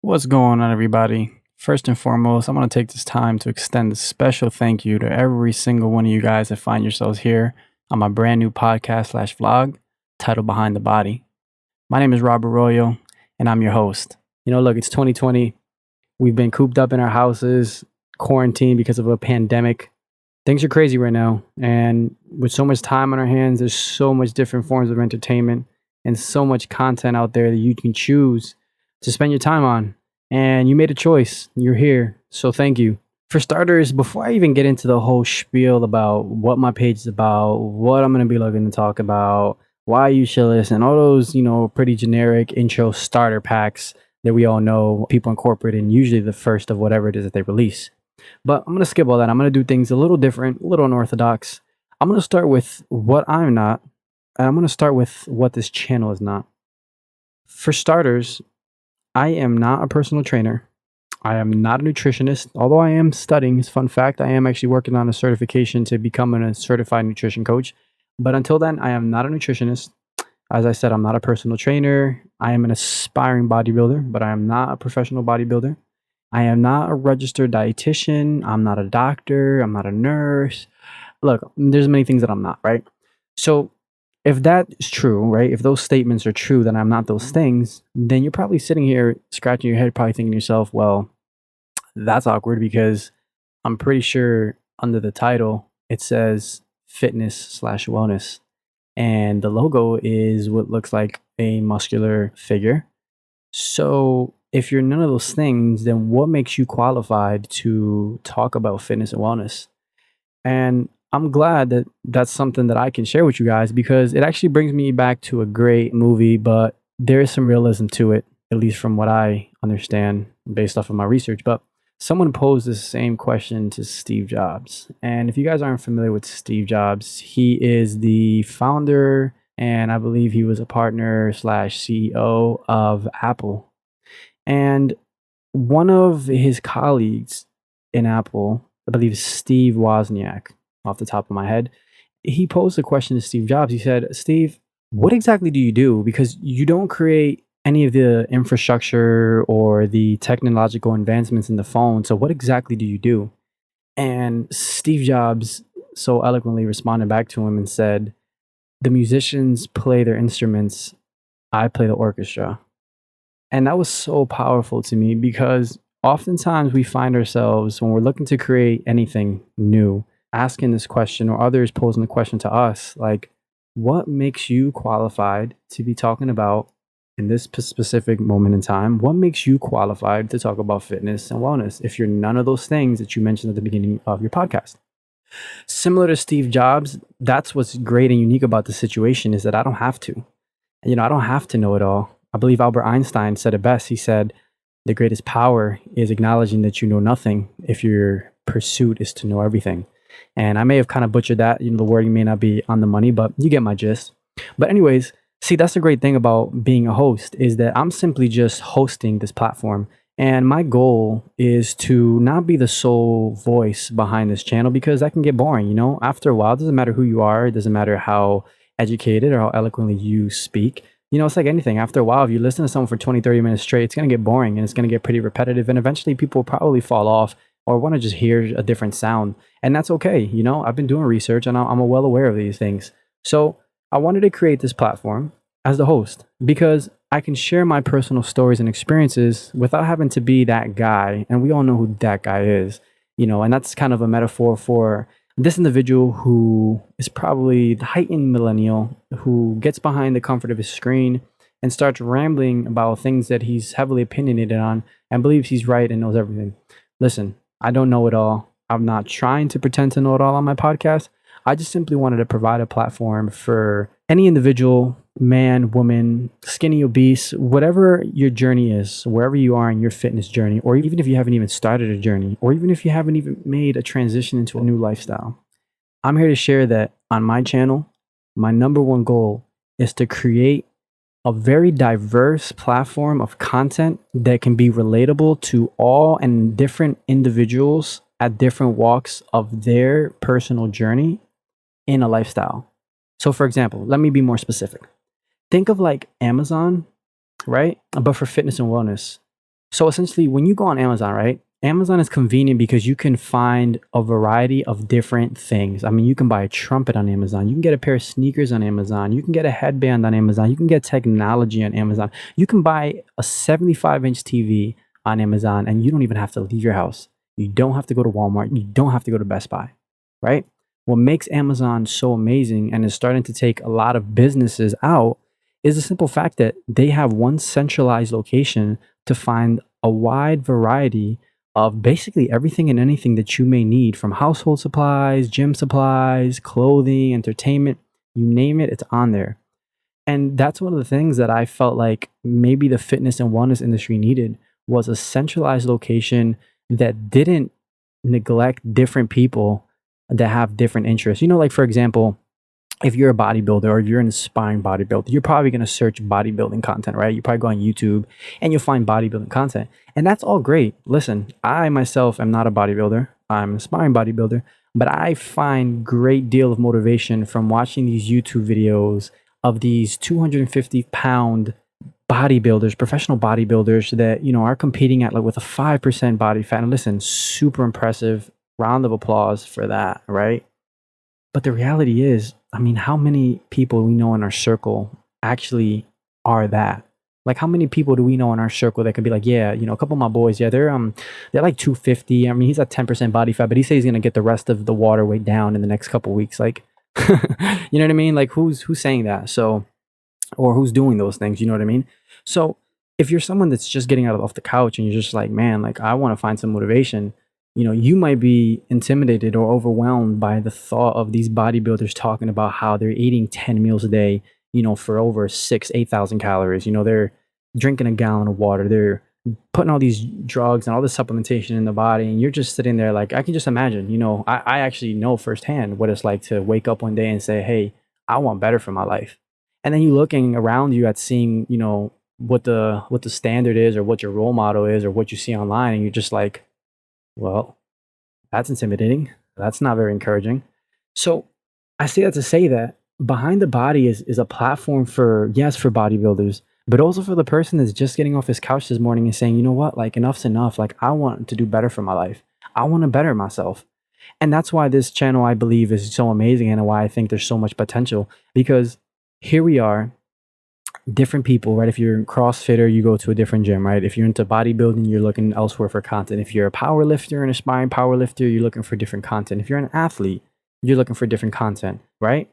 What's going on, everybody? First and foremost, I want to take this time to extend a special thank you to every single one of you guys that find yourselves here on my brand new podcast/vlog titled Behind the Body. My name is Rob Arroyo, and I'm your host. Look, it's 2020. We've been cooped up in our houses, quarantined because of a pandemic. Things are crazy right now, and with so much time on our hands, there's so much different forms of entertainment and so much content out there that you can choose to spend your time on. And you made a choice. You're here. So thank you. For starters, before I even get into the whole spiel about what my page is about, what I'm going to be looking to talk about, why you should listen, all those, pretty generic intro starter packs that we all know people incorporate in usually the first of whatever it is that they release. But I'm going to skip all that. I'm going to do things a little different, a little unorthodox. I'm going to start with what I'm not, and I'm going to start with what this channel is not. For starters, I am not a personal trainer. I am not a nutritionist, although I am studying. It's a fun fact. I am actually working on a certification to become a certified nutrition coach. But until then, I am not a nutritionist. As I said, I'm not a personal trainer. I am an aspiring bodybuilder, but I am not a professional bodybuilder. I am not a registered dietitian. I'm not a doctor. I'm not a nurse. Look, there's many things that I'm not, right? So if that is true, right? If those statements are true, that I'm not those things, then you're probably sitting here scratching your head, probably thinking to yourself, well, that's awkward because I'm pretty sure under the title, it says fitness/wellness. And the logo is what looks like a muscular figure. So if you're none of those things, then what makes you qualified to talk about fitness and wellness? And I'm glad that that's something that I can share with you guys because it actually brings me back to a great movie, but there is some realism to it, at least from what I understand based off of my research. But someone posed the same question to Steve Jobs. And if you guys aren't familiar with Steve Jobs, he is the founder and I believe he was a partner/CEO of Apple. And one of his colleagues in Apple, I believe Steve Wozniak, off the top of my head, he posed a question to Steve Jobs. He said, Steve, what exactly do you do? Because you don't create any of the infrastructure or the technological advancements in the phone. So what exactly do you do? And Steve Jobs so eloquently responded back to him and said, the musicians play their instruments, I play the orchestra. And that was so powerful to me because oftentimes we find ourselves when we're looking to create anything new, asking this question or others posing the question to us, like, what makes you qualified to be talking about in this specific moment in time? What makes you qualified to talk about fitness and wellness if you're none of those things that you mentioned at the beginning of your podcast? Similar to Steve Jobs, that's what's great and unique about the situation is that I don't have to. I don't have to know it all. I believe Albert Einstein said it best. He said, the greatest power is acknowledging that you know nothing if your pursuit is to know everything. And I may have kind of butchered that. The wording may not be on the money, but you get my gist. But anyways, see, that's the great thing about being a host is that I'm simply just hosting this platform. And my goal is to not be the sole voice behind this channel because that can get boring. After a while, it doesn't matter who you are. It doesn't matter how educated or how eloquently you speak. It's like anything. After a while, if you listen to someone for 20, 30 minutes straight, it's going to get boring and it's going to get pretty repetitive. And eventually people will probably fall off or want to just hear a different sound. And that's okay. I've been doing research and I'm well aware of these things. So I wanted to create this platform as the host because I can share my personal stories and experiences without having to be that guy. And we all know who that guy is, and that's kind of a metaphor for this individual who is probably the heightened millennial who gets behind the comfort of his screen and starts rambling about things that he's heavily opinionated on and believes he's right and knows everything. Listen, I don't know it all. I'm not trying to pretend to know it all on my podcast. I just simply wanted to provide a platform for any individual, man, woman, skinny, obese, whatever your journey is, wherever you are in your fitness journey, or even if you haven't even started a journey, or even if you haven't even made a transition into a new lifestyle. I'm here to share that on my channel, my number one goal is to create a very diverse platform of content that can be relatable to all and different individuals at different walks of their personal journey in a lifestyle. So for example, let me be more specific. Think of like Amazon, right? But for fitness and wellness. So essentially, when you go on Amazon, right? Amazon is convenient because you can find a variety of different things. I mean, you can buy a trumpet on Amazon. You can get a pair of sneakers on Amazon. You can get a headband on Amazon. You can get technology on Amazon. You can buy a 75-inch TV on Amazon and you don't even have to leave your house. You don't have to go to Walmart. You don't have to go to Best Buy, right? What makes Amazon so amazing and is starting to take a lot of businesses out is the simple fact that they have one centralized location to find a wide variety of basically everything and anything that you may need, from household supplies, gym supplies, clothing, entertainment, you name it, it's on there. And that's one of the things that I felt like maybe the fitness and wellness industry needed, was a centralized location that didn't neglect different people that have different interests. Like for example, if you're a bodybuilder or you're an aspiring bodybuilder, you're probably going to search bodybuilding content, right? You probably go on YouTube and you'll find bodybuilding content. And that's all great. Listen, I myself am not a bodybuilder. I'm an aspiring bodybuilder, but I find great deal of motivation from watching these YouTube videos of these 250-pound bodybuilders, professional bodybuilders that, are competing at like with a 5% body fat. And listen, super impressive. Round of applause for that, right? But the reality is, I mean, how many people we know in our circle actually are that? Like, how many people do we know in our circle that could be like, yeah, a couple of my boys, yeah, they're like 250. I mean, he's at 10% body fat, but he says he's gonna get the rest of the water weight down in the next couple of weeks. Like, you know what I mean? Like, who's saying that? So, or who's doing those things? You know what I mean? So, if you're someone that's just getting off the couch and you're just like, man, like I want to find some motivation, you might be intimidated or overwhelmed by the thought of these bodybuilders talking about how they're eating 10 meals a day, for over 8,000 calories. They're drinking a gallon of water. They're putting all these drugs and all this supplementation in the body. And you're just sitting there like, I can just imagine, I actually know firsthand what it's like to wake up one day and say, hey, I want better for my life. And then you looking around you at seeing, what the standard is or what your role model is or what you see online. And you're just like, well, that's intimidating. That's not very encouraging. So I say that to say that Behind the Body is a platform for, yes, for bodybuilders, but also for the person that's just getting off his couch this morning and saying, you know what, like enough's enough. Like I want to do better for my life. I want to better myself. And that's why this channel, I believe, is so amazing and why I think there's so much potential, because here we are, different people, right? If you're a CrossFitter, you go to a different gym, right? If you're into bodybuilding, you're looking elsewhere for content. If you're a power lifter, an aspiring power lifter, you're looking for different content. If you're an athlete, you're looking for different content, right?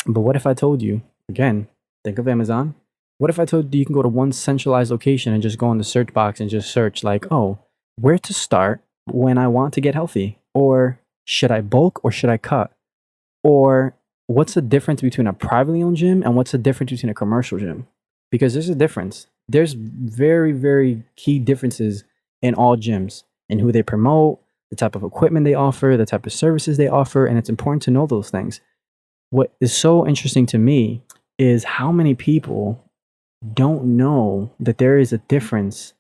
But what if I told you, again, think of Amazon. What if I told you can go to one centralized location and just go in the search box and just search like, oh, where to start when I want to get healthy? Or should I bulk or should I cut? Or what's the difference between a privately owned gym and what's the difference between a commercial gym? Because there's a difference. There's very, very key differences in all gyms and who they promote, the type of equipment they offer, the type of services they offer, and it's important to know those things. What is so interesting to me is how many people don't know that there is a difference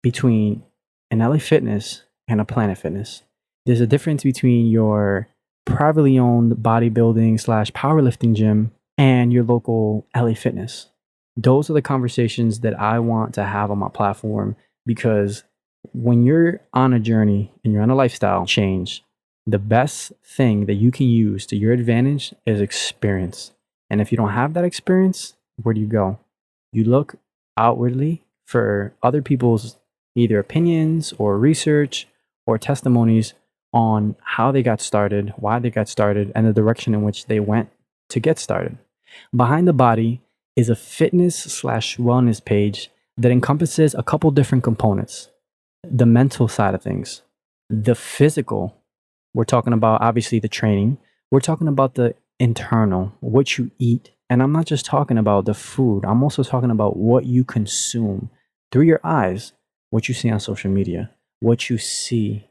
between an LA Fitness and a Planet Fitness. There's a difference between your privately owned bodybuilding / powerlifting gym and your local LA Fitness. Those are the conversations that I want to have on my platform, because when you're on a journey and you're on a lifestyle change, the best thing that you can use to your advantage is experience. And if you don't have that experience, where do you go? You look outwardly for other people's either opinions or research or testimonies on how they got started, why they got started, and the direction in which they went to get started. Behind the Body is a fitness / wellness page that encompasses a couple different components. The mental side of things, the physical. We're talking about obviously the training. We're talking about the internal, what you eat. And I'm not just talking about the food. I'm also talking about what you consume through your eyes, what you see on social media, what you see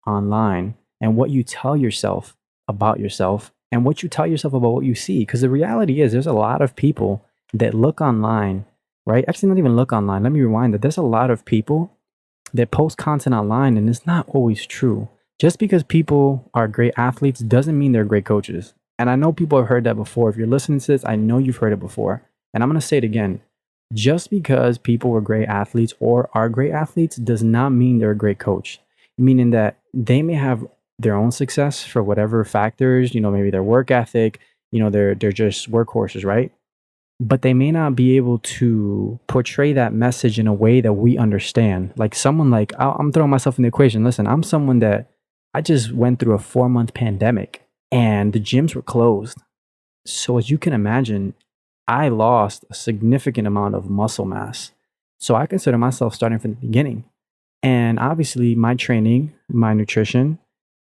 online, and what you tell yourself about yourself, and what you tell yourself about what you see. Because the reality is there's a lot of people that look online, right? Actually, not even look online. Let me rewind that. There's a lot of people that post content online, and it's not always true. Just because people are great athletes doesn't mean they're great coaches. And I know people have heard that before. If you're listening to this, I know you've heard it before. And I'm going to say it again. Just because people were great athletes or are great athletes does not mean they're a great coach. Meaning that they may have their own success for whatever factors, maybe their work ethic, they're just workhorses, right? But they may not be able to portray that message in a way that we understand. Like someone like I'm throwing myself in the equation. Listen, I'm someone that I just went through a 4-month pandemic and the gyms were closed. So as you can imagine, I lost a significant amount of muscle mass. So I consider myself starting from the beginning. And obviously my training, my nutrition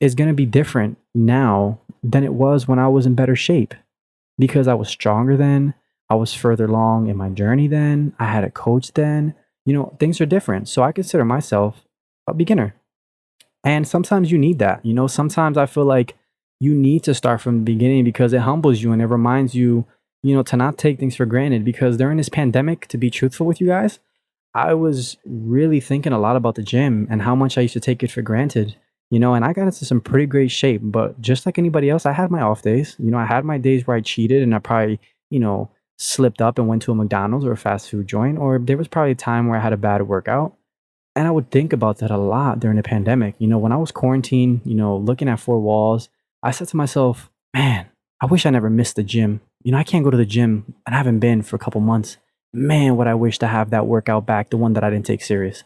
is going to be different now than it was when I was in better shape because I was stronger then. I was further along in my journey then. I had a coach then. Things are different. So I consider myself a beginner. And sometimes you need that. Sometimes I feel like you need to start from the beginning because it humbles you and it reminds you, to not take things for granted. Because during this pandemic, to be truthful with you guys, I was really thinking a lot about the gym and how much I used to take it for granted. And I got into some pretty great shape, but just like anybody else, I had my off days. I had my days where I cheated and I probably, slipped up and went to a McDonald's or a fast food joint, or there was probably a time where I had a bad workout. And I would think about that a lot during the pandemic. When I was quarantined, looking at four walls, I said to myself, man, I wish I never missed the gym. I can't go to the gym and I haven't been for a couple months. Man, would I wish to have that workout back, the one that I didn't take serious.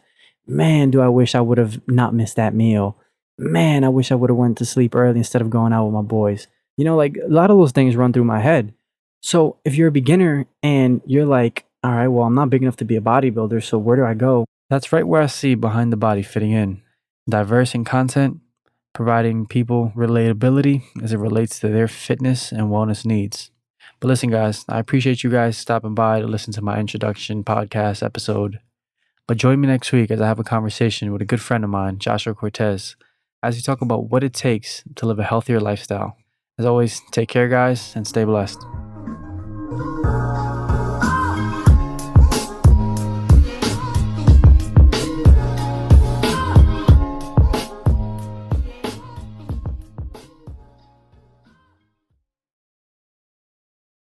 Man, do I wish I would have not missed that meal. Man, I wish I would have went to sleep early instead of going out with my boys. Like a lot of those things run through my head. So if you're a beginner and you're like, all right, well, I'm not big enough to be a bodybuilder, so where do I go? That's right where I see Behind the Body fitting in. Diverse in content, providing people relatability as it relates to their fitness and wellness needs. But listen, guys, I appreciate you guys stopping by to listen to my introduction podcast episode. But join me next week as I have a conversation with a good friend of mine, Joshua Cortez, as we talk about what it takes to live a healthier lifestyle. As always, take care, guys, and stay blessed.